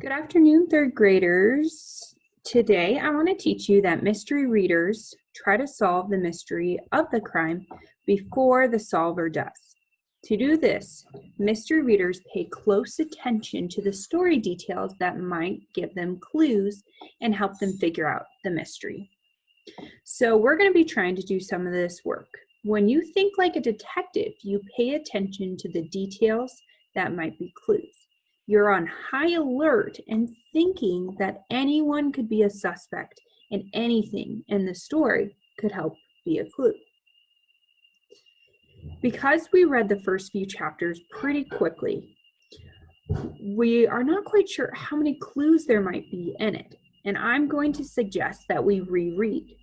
Good afternoon, third graders. Today, I want to teach you that mystery readers try to solve the mystery of the crime before the solver does. To do this, mystery readers pay close attention to the story details that might give them clues and help them figure out the mystery. So we're going to be trying to do some of this work. When you think like a detective, you pay attention to the details that might be clues. You're on high alert and thinking that anyone could be a suspect and anything in the story could help be a clue. Because we read the first few chapters pretty quickly, we are not quite sure how many clues there might be in it, and I'm going to suggest that we reread.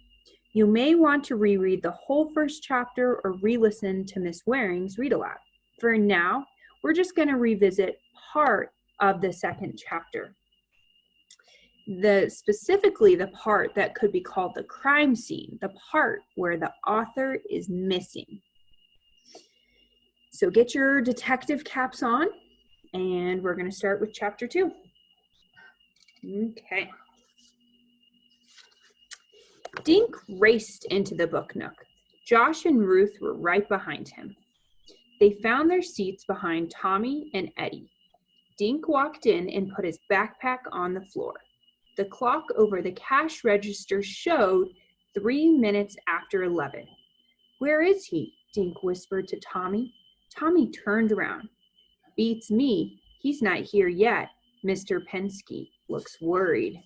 You may want to reread the whole first chapter or re-listen to Miss Waring's read aloud. For now, we're just going to revisit part of the second chapter. Specifically the part that could be called the crime scene, the part where the author is missing. So get your detective caps on, and we're going to start with chapter 2. Okay. Dink raced into the book nook. Josh and Ruth were right behind him. They found their seats behind Tommy and Eddie. Dink walked in and put his backpack on the floor. The clock over the cash register showed 3 minutes after 11. "Where is he?" Dink whispered to Tommy. Tommy turned around. "Beats me. He's not here yet." Mr. Penske looks worried.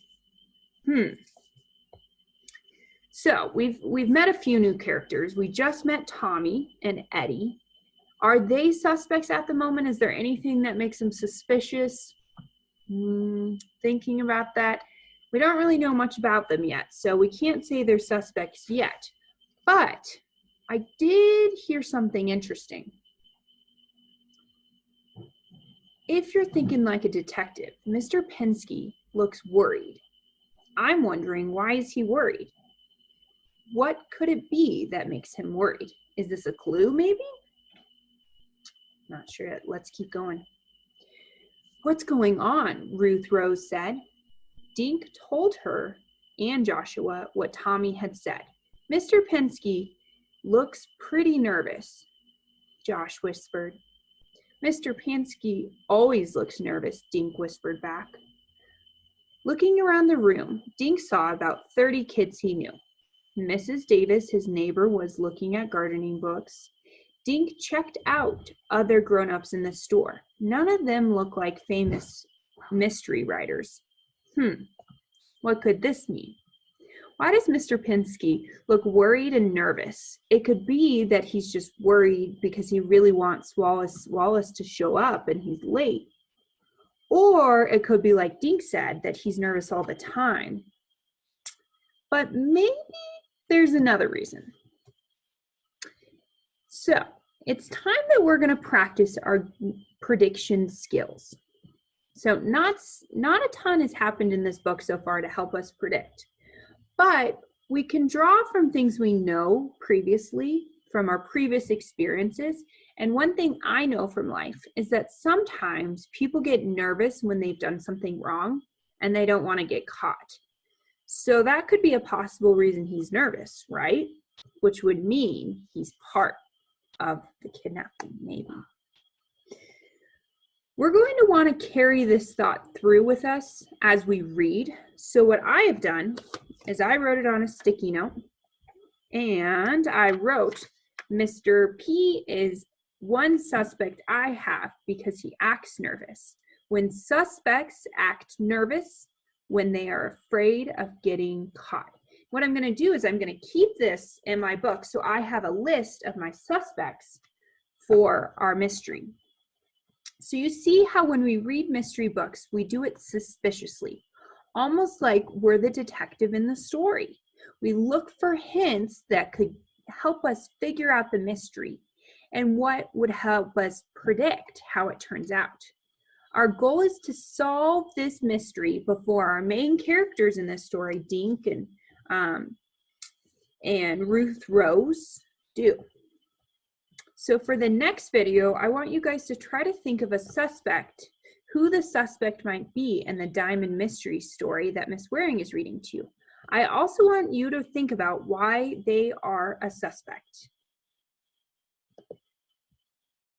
So we've met a few new characters. We just met Tommy and Eddie. Are they suspects at the moment? Is there anything that makes them suspicious? Thinking about that, we don't really know much about them yet, so we can't say they're suspects yet. But I did hear something interesting. If you're thinking like a detective, Mr. Penske looks worried. I'm wondering, why is he worried? What could it be that makes him worried? Is this a clue, maybe? Not sure yet. Let's keep going. "What's going on?" Ruth Rose said. Dink told her and Joshua what Tommy had said. "Mr. Penske looks pretty nervous," Josh whispered. "Mr. Penske always looks nervous," Dink whispered back. Looking around the room, Dink saw about 30 kids he knew. Mrs. Davis, his neighbor, was looking at gardening books. Dink checked out other grown-ups in the store. None of them looked like famous mystery writers. What could this mean? Why does Mr. Penske look worried and nervous? It could be that he's just worried because he really wants Wallace to show up and he's late. Or it could be like Dink said, that he's nervous all the time. But maybe there's another reason. So it's time that we're going to practice our prediction skills. So not a ton has happened in this book so far to help us predict, but we can draw from things we know previously, from our previous experiences. And one thing I know from life is that sometimes people get nervous when they've done something wrong and they don't want to get caught. So that could be a possible reason he's nervous, right? Which would mean he's part of the kidnapping, maybe. We're going to want to carry this thought through with us as we read. So what I have done is I wrote it on a sticky note, and I wrote, "Mr. P is one suspect I have because he acts nervous. When suspects act nervous, when they are afraid of getting caught." What I'm going to do is I'm going to keep this in my book so I have a list of my suspects for our mystery. So you see how when we read mystery books, we do it suspiciously, almost like we're the detective in the story. We look for hints that could help us figure out the mystery and what would help us predict how it turns out. Our goal is to solve this mystery before our main characters in this story, Dink and Ruth Rose, do. So for the next video, I want you guys to try to think of a suspect who the suspect might be in the diamond mystery story that Miss Waring is reading to you. I also want you to think about why they are a suspect.